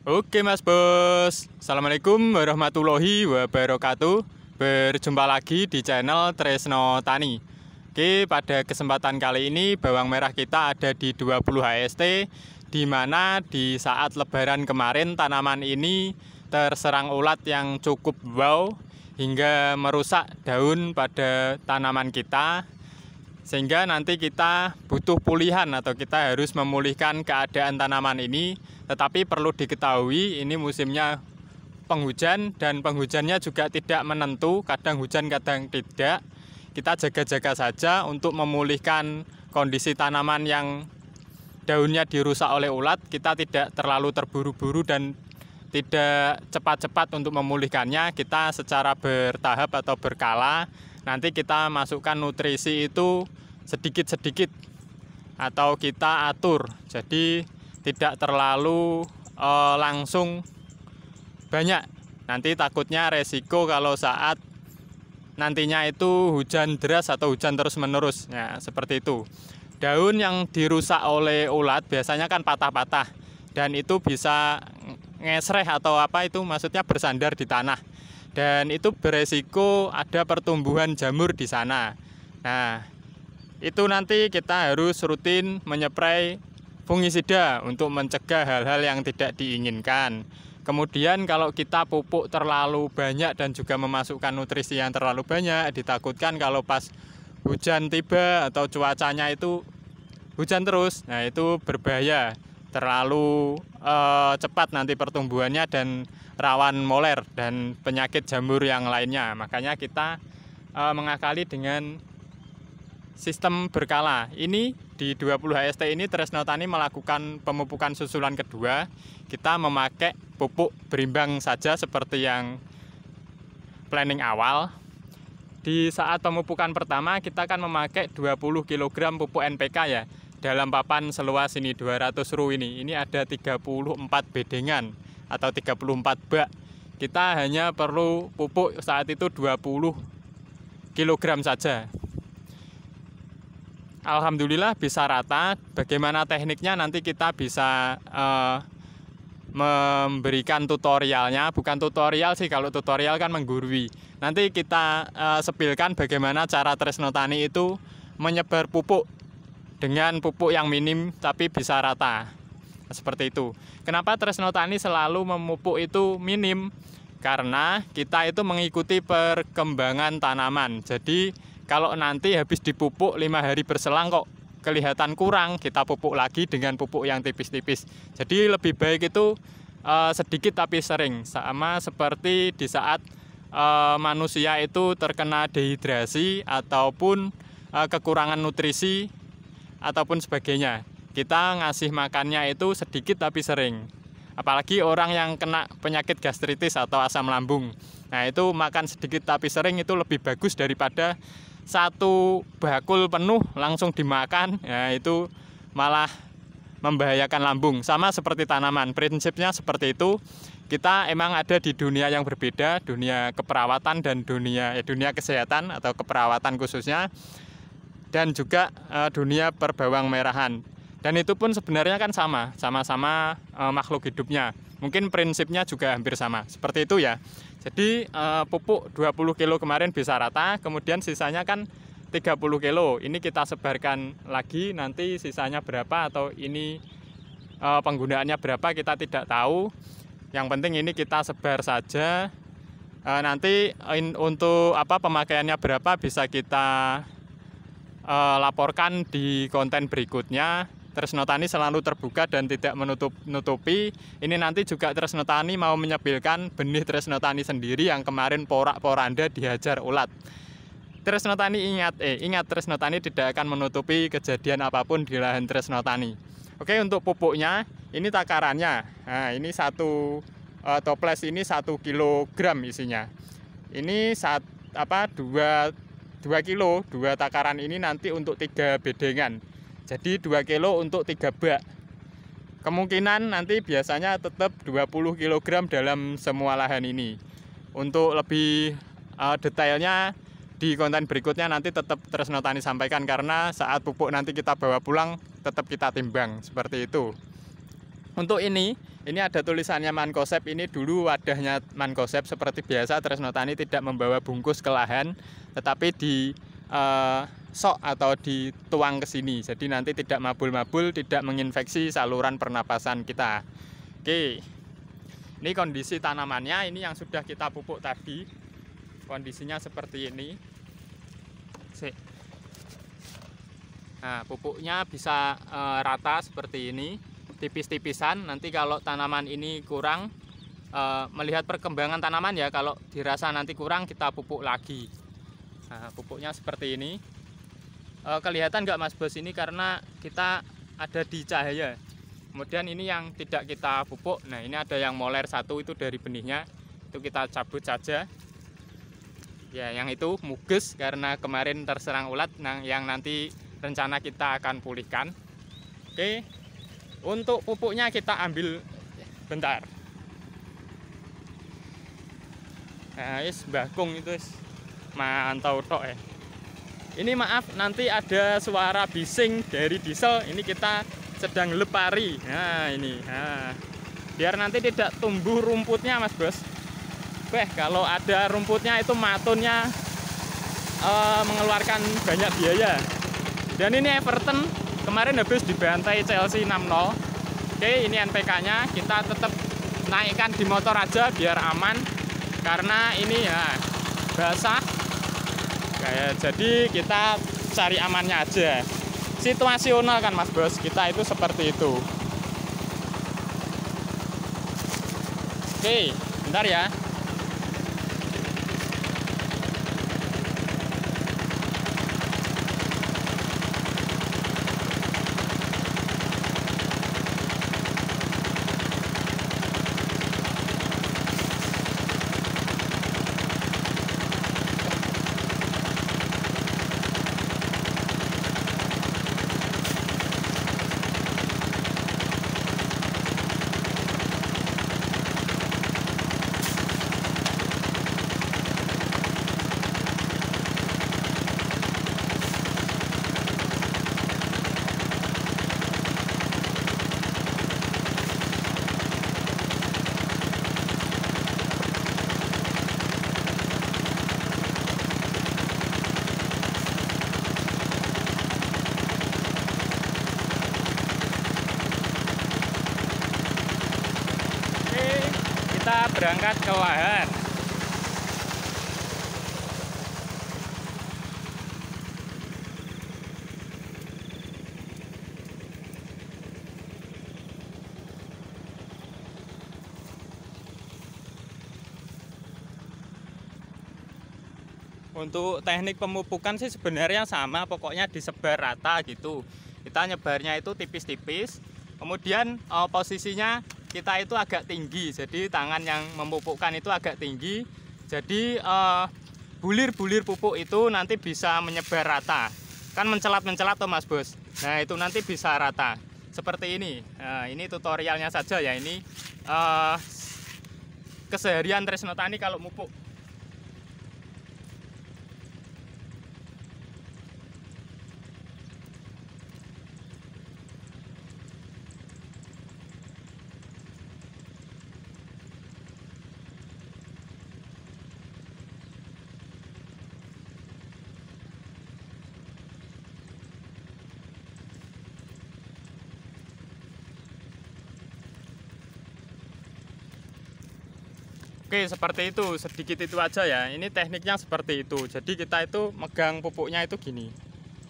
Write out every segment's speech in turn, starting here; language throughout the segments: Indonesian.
Oke Mas Bos, Assalamualaikum warahmatullahi wabarakatuh. Berjumpa lagi di channel Tresno Tani. Oke, pada kesempatan kali ini bawang merah kita ada di 20 HST, di mana di saat lebaran kemarin tanaman ini terserang ulat yang cukup wow hingga merusak daun pada tanaman kita, sehingga nanti kita butuh pulihan atau kita harus memulihkan keadaan tanaman ini. Tetapi perlu diketahui ini musimnya penghujan dan penghujannya juga tidak menentu, kadang hujan kadang tidak. Kita jaga-jaga saja untuk memulihkan kondisi tanaman yang daunnya dirusak oleh ulat. Kita tidak terlalu terburu-buru dan tidak cepat-cepat untuk memulihkannya. Kita secara bertahap atau berkala. Nanti kita masukkan nutrisi itu sedikit-sedikit atau kita atur. Jadi tidak terlalu langsung banyak. Nanti takutnya resiko kalau saat nantinya itu hujan deras atau hujan terus-menerus. Ya, seperti itu. Daun yang dirusak oleh ulat biasanya kan patah-patah dan itu bisa ngesreh atau apa itu maksudnya bersandar di tanah. Dan itu beresiko ada pertumbuhan jamur di sana. Nah, itu nanti kita harus rutin menyeprai fungisida untuk mencegah hal-hal yang tidak diinginkan. Kemudian kalau kita pupuk terlalu banyak dan juga memasukkan nutrisi yang terlalu banyak, ditakutkan kalau pas hujan tiba atau cuacanya itu hujan terus, nah itu berbahaya. Terlalu cepat nanti pertumbuhannya dan rawan moler dan penyakit jamur yang lainnya. Makanya kita mengakali dengan sistem berkala. Ini di 20 HST ini Tresno Tani melakukan pemupukan susulan kedua. Kita memakai pupuk berimbang saja seperti yang planning awal. Di saat pemupukan pertama kita akan memakai 20 kg pupuk NPK ya. Dalam papan seluas ini 200 ru ini ada 34 bedengan atau 34 bak. Kita hanya perlu pupuk saat itu 20 kg saja. Alhamdulillah bisa rata. Bagaimana tekniknya nanti kita bisa memberikan tutorialnya. Bukan tutorial sih, kalau tutorial kan menggurui. Nanti kita sepilkan bagaimana cara Tresno Tani itu menyebar pupuk dengan pupuk yang minim tapi bisa rata. Seperti itu. Kenapa Tresno Tani selalu memupuk itu minim? Karena kita itu mengikuti perkembangan tanaman. Jadi kalau nanti habis dipupuk 5 hari berselang kok kelihatan kurang, kita pupuk lagi dengan pupuk yang tipis-tipis. Jadi lebih baik itu sedikit tapi sering. Sama seperti di saat manusia itu terkena dehidrasi ataupun kekurangan nutrisi ataupun sebagainya. Kita ngasih makannya itu sedikit tapi sering. Apalagi orang yang kena penyakit gastritis atau asam lambung. Nah, itu makan sedikit tapi sering itu lebih bagus daripada satu bakul penuh langsung dimakan. Ya, itu malah membahayakan lambung. Sama seperti tanaman, prinsipnya seperti itu. Kita emang ada di dunia yang berbeda, dunia keperawatan dan dunia kesehatan atau keperawatan khususnya. Dan juga dunia perbawang merahan. Dan itu pun sebenarnya kan sama-sama makhluk hidupnya. Mungkin prinsipnya juga hampir sama. Seperti itu ya. Jadi pupuk 20 kilo kemarin bisa rata, kemudian sisanya kan 30 kilo. Ini kita sebarkan lagi, nanti sisanya berapa atau ini penggunaannya berapa kita tidak tahu. Yang penting ini kita sebar saja. Nanti untuk pemakaiannya berapa bisa kita laporkan di konten berikutnya. Tresno Tani selalu terbuka dan tidak menutupi. Ini nanti juga Tresno Tani mau menyebilkan benih Tresno Tani sendiri yang kemarin porak-poranda dihajar ulat. Tresno Tani ingat Tresno Tani tidak akan menutupi kejadian apapun di lahan Tresno Tani. Oke, untuk pupuknya ini takarannya. Nah, ini satu toples ini 1 kilogram isinya. Ini 2 kilo, 2 takaran ini nanti untuk 3 bedengan. Jadi 2 kilo untuk 3 bak. Kemungkinan nanti biasanya tetap 20 kg dalam semua lahan ini. Untuk lebih detailnya di konten berikutnya nanti tetap Tresno Tani sampaikan, karena saat pupuk nanti kita bawa pulang tetap kita timbang seperti itu. Untuk ini ada tulisannya Mancozeb. Ini dulu wadahnya Mancozeb. Seperti biasa Tresno Tani tidak membawa bungkus ke lahan, tetapi di sok atau dituang ke sini. Jadi nanti tidak mabul-mabul, tidak menginfeksi saluran pernapasan kita. Oke, ini kondisi tanamannya. Ini yang sudah kita pupuk tadi. Kondisinya seperti ini. Nah, pupuknya bisa rata seperti ini, tipis-tipisan. Nanti kalau tanaman ini kurang, melihat perkembangan tanaman ya, kalau dirasa nanti kurang kita pupuk lagi. Nah, pupuknya seperti ini. Kelihatan nggak Mas Bos ini karena kita ada di cahaya. Kemudian ini yang tidak kita pupuk. Nah, ini ada yang moler satu itu dari benihnya. Itu kita cabut saja. Ya, yang itu muges karena kemarin terserang ulat, yang nanti rencana kita akan pulihkan. Oke, untuk pupuknya kita ambil bentar. Nah, bakung itu mantau tok ya. Ini maaf nanti ada suara bising dari diesel. Ini kita sedang lepari. Nah ini, biar nanti tidak tumbuh rumputnya Mas Bos. Kalau ada rumputnya itu matunnya mengeluarkan banyak biaya. Dan ini Everton kemarin habis dibantai Chelsea 6-0. Oke, ini NPK-nya kita tetap naikkan di motor aja biar aman. Karena ini ya basah. Jadi kita cari amannya aja. Situasional kan Mas Bos, kita itu seperti itu. Oke, bentar ya. Kita berangkat ke lahan. Untuk teknik pemupukan sih sebenarnya sama, pokoknya disebar rata gitu. Kita nyebarnya itu tipis-tipis. Kemudian posisinya kita itu agak tinggi, jadi tangan yang memupukkan itu agak tinggi. Jadi bulir-bulir pupuk itu nanti bisa menyebar rata. Kan mencelat-mencelat tuh Mas Bos. Nah itu nanti bisa rata. Seperti ini. Nah, ini tutorialnya saja ya. Ini keseharian Tresno Tani kalau mupuk. Oke, seperti itu, sedikit itu aja ya. Ini tekniknya seperti itu. Jadi kita itu megang pupuknya itu gini.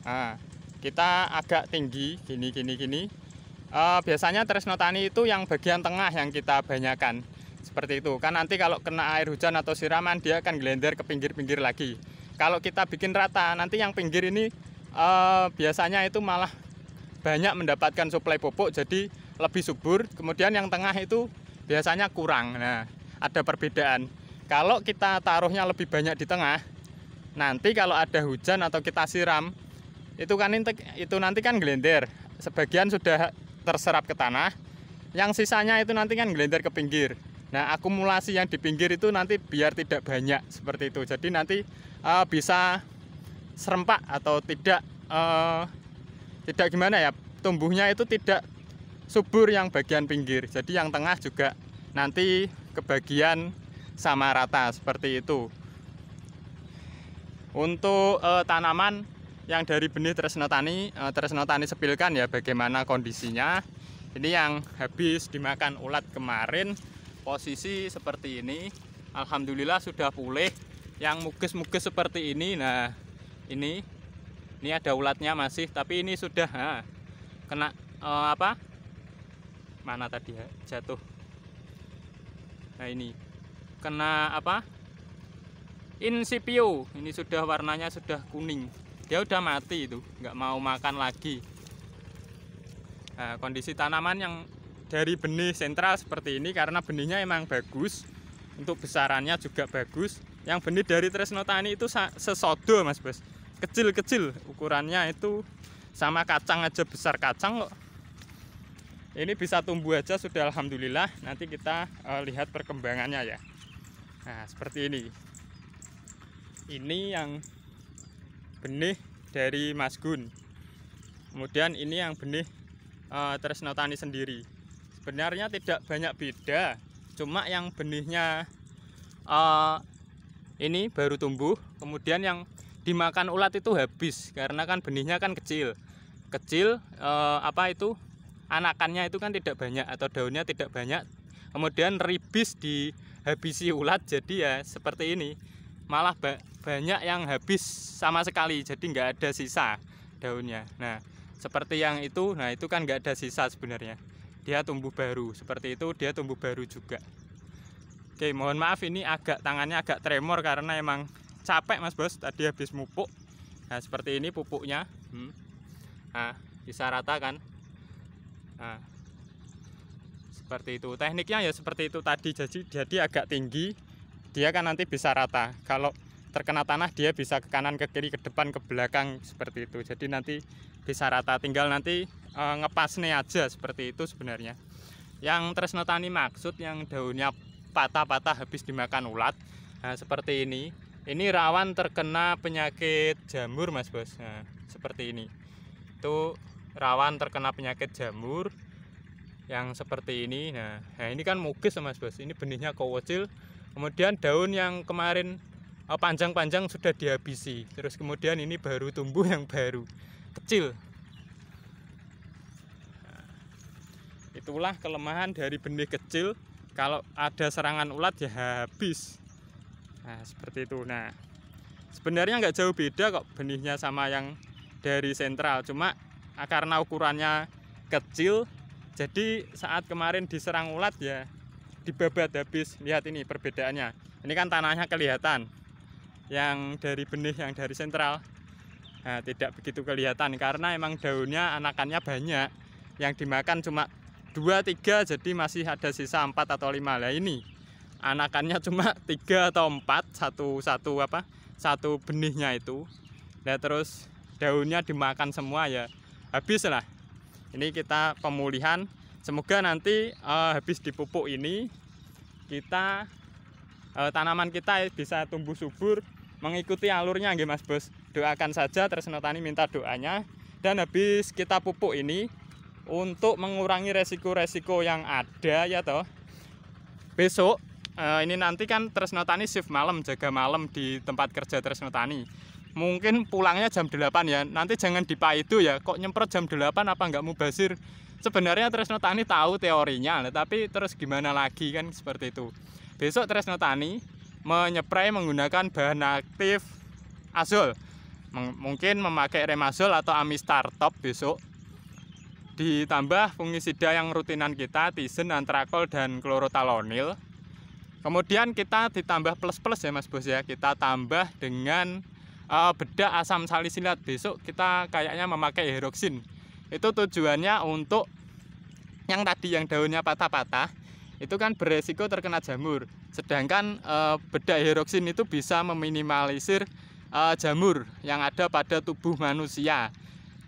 Nah, kita agak tinggi, gini. Biasanya Tresno Tani itu yang bagian tengah yang kita banyakan. Seperti itu. Kan nanti kalau kena air hujan atau siraman, dia akan gelender ke pinggir-pinggir lagi. Kalau kita bikin rata, nanti yang pinggir ini biasanya itu malah banyak mendapatkan suplai pupuk, jadi lebih subur. Kemudian yang tengah itu biasanya kurang. Nah, ada perbedaan. Kalau kita taruhnya lebih banyak di tengah, nanti kalau ada hujan atau kita siram, itu nanti kan gelender. Sebagian sudah terserap ke tanah, yang sisanya itu nanti kan gelender ke pinggir. Nah, akumulasi yang di pinggir itu nanti biar tidak banyak seperti itu. Jadi nanti bisa serempak atau tidak gimana ya, tumbuhnya itu tidak subur yang bagian pinggir. Jadi yang tengah juga nanti kebagian sama rata seperti itu. Untuk tanaman yang dari benih Tresno Tani sepilkan ya bagaimana kondisinya. Ini yang habis dimakan ulat kemarin, posisi seperti ini. Alhamdulillah sudah pulih. Yang muges-muges seperti ini, nah ini ada ulatnya masih, tapi ini sudah kena mana tadi ya, jatuh. Nah ini kena insipio, ini sudah warnanya sudah kuning, dia udah mati itu, nggak mau makan lagi. Nah, kondisi tanaman yang dari benih sentral seperti ini karena benihnya emang bagus, untuk besarannya juga bagus. Yang benih dari Tresno Tani itu sesodo Mas Bos, kecil-kecil ukurannya itu, sama kacang aja besar kacang kok. Ini bisa tumbuh aja sudah alhamdulillah. Nanti kita lihat perkembangannya ya. Nah seperti ini. Ini yang benih dari Mas Gun. Kemudian ini yang benih Tresno Tani sendiri. Sebenarnya tidak banyak beda, cuma yang benihnya ini baru tumbuh, kemudian yang dimakan ulat itu habis karena kan benihnya kan kecil, anakannya itu kan tidak banyak atau daunnya tidak banyak, kemudian ribis dihabisi ulat, jadi ya seperti ini, malah banyak yang habis sama sekali, jadi nggak ada sisa daunnya. Nah seperti yang itu, nah itu kan nggak ada sisa sebenarnya, dia tumbuh baru, seperti itu dia tumbuh baru juga. Oke, mohon maaf ini tangannya agak tremor karena emang capek Mas Bos, tadi habis mupuk. Nah seperti ini pupuknya, nah bisa rata kan. Nah, seperti itu tekniknya ya, seperti itu tadi, jadi agak tinggi, dia kan nanti bisa rata. Kalau terkena tanah dia bisa ke kanan, ke kiri, ke depan, ke belakang seperti itu, jadi nanti bisa rata, tinggal nanti ngepasnya aja seperti itu sebenarnya. Yang Tresno Tani maksud yang daunnya patah-patah habis dimakan ulat, nah seperti ini rawan terkena penyakit jamur Mas Bos. Nah seperti ini, itu rawan terkena penyakit jamur yang seperti ini. Nah ini kan mugis Mas Bos, ini benihnya kecil, kemudian daun yang kemarin panjang-panjang sudah dihabisi, terus kemudian ini baru tumbuh yang baru kecil. Nah, itulah kelemahan dari benih kecil, kalau ada serangan ulat ya habis. Nah seperti itu. Nah sebenarnya nggak jauh beda kok benihnya sama yang dari sentral, cuma karena ukurannya kecil, jadi saat kemarin diserang ulat ya dibabat habis. Lihat ini perbedaannya, ini kan tanahnya kelihatan, yang dari benih yang dari sentral nah tidak begitu kelihatan karena emang daunnya anakannya banyak, yang dimakan cuma 2-3, jadi masih ada sisa 4 atau 5. Lah ini anakannya cuma 3 atau 4, satu benihnya itu. Nah terus daunnya dimakan semua ya habis lah. Ini kita pemulihan, semoga nanti habis dipupuk ini kita tanaman kita bisa tumbuh subur mengikuti alurnya nggih Mas Bos. Doakan saja, Tresno Tani minta doanya. Dan habis kita pupuk ini untuk mengurangi resiko-resiko yang ada ya toh. Besok ini nanti kan Tresno Tani shift malam, jaga malam di tempat kerja Tresno Tani. Mungkin pulangnya jam 8 ya. Nanti jangan dipaidu ya, kok nyemprot jam 8 apa nggak mubazir. Sebenarnya Tresno Tani tahu teorinya, tapi terus gimana lagi kan seperti itu. Besok Tresno Tani menyepray menggunakan bahan aktif azol. Mungkin memakai remazol atau amistar top besok. Ditambah fungisida yang rutinan kita, Tisen, Antrakol, dan Chlorothalonil. Kemudian kita ditambah plus-plus ya Mas Bos ya. Kita tambah dengan bedak asam salisilat. Besok kita kayaknya memakai hidroksin. Itu tujuannya untuk yang tadi yang daunnya patah-patah, itu kan beresiko terkena jamur. Sedangkan bedak hidroksin itu bisa meminimalisir jamur yang ada pada tubuh manusia.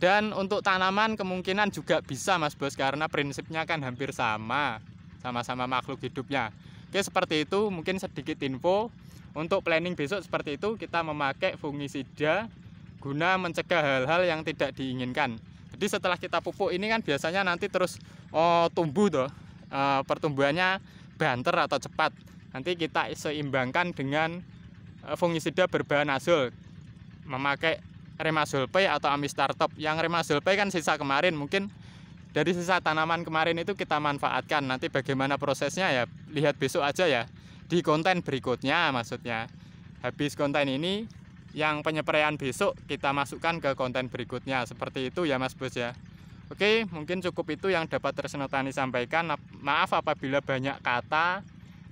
Dan untuk tanaman kemungkinan juga bisa Mas Bos, karena prinsipnya kan hampir sama-sama makhluk hidupnya. Oke, seperti itu mungkin sedikit info. Untuk planning besok seperti itu, kita memakai fungisida guna mencegah hal-hal yang tidak diinginkan. Jadi setelah kita pupuk ini kan biasanya nanti terus tumbuh toh, pertumbuhannya banter atau cepat. Nanti kita seimbangkan dengan fungisida berbahan azol, memakai Remazol P atau Amistar Top. Yang Remazol P kan sisa kemarin, mungkin dari sisa tanaman kemarin itu kita manfaatkan. Nanti bagaimana prosesnya ya lihat besok aja ya, di konten berikutnya maksudnya. Habis konten ini, yang penyepraian besok kita masukkan ke konten berikutnya. Seperti itu ya Mas Bos ya. Oke, mungkin cukup itu yang dapat Tresno Tani sampaikan. Maaf apabila banyak kata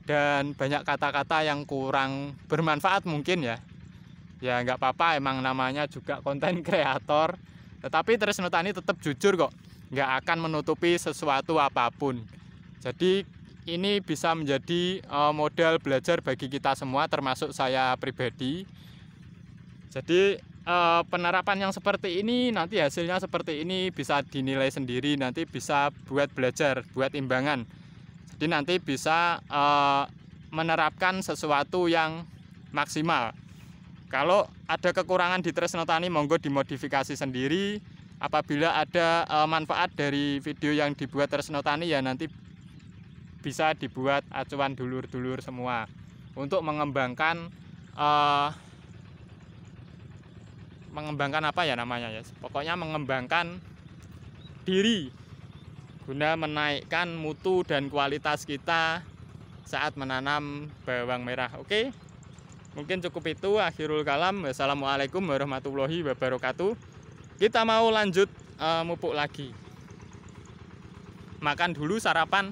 dan banyak kata-kata yang kurang bermanfaat mungkin ya. Ya nggak apa-apa, emang namanya juga konten kreator. Tetapi Tresno Tani tetap jujur kok, nggak akan menutupi sesuatu apapun. Jadi ini bisa menjadi modal belajar bagi kita semua, termasuk saya pribadi. Jadi penerapan yang seperti ini, nanti hasilnya seperti ini bisa dinilai sendiri, nanti bisa buat belajar, buat imbangan. Jadi nanti bisa menerapkan sesuatu yang maksimal. Kalau ada kekurangan di Tresno Tani, monggo dimodifikasi sendiri. Apabila ada manfaat dari video yang dibuat Tresno Tani, ya nanti bisa dibuat acuan dulur-dulur semua untuk mengembangkan apa ya namanya ya, pokoknya mengembangkan diri guna menaikkan mutu dan kualitas kita saat menanam bawang merah. Oke, mungkin cukup itu. Akhirul kalam, wassalamualaikum warahmatullahi wabarakatuh. Kita mau lanjut mupuk lagi, makan dulu sarapan.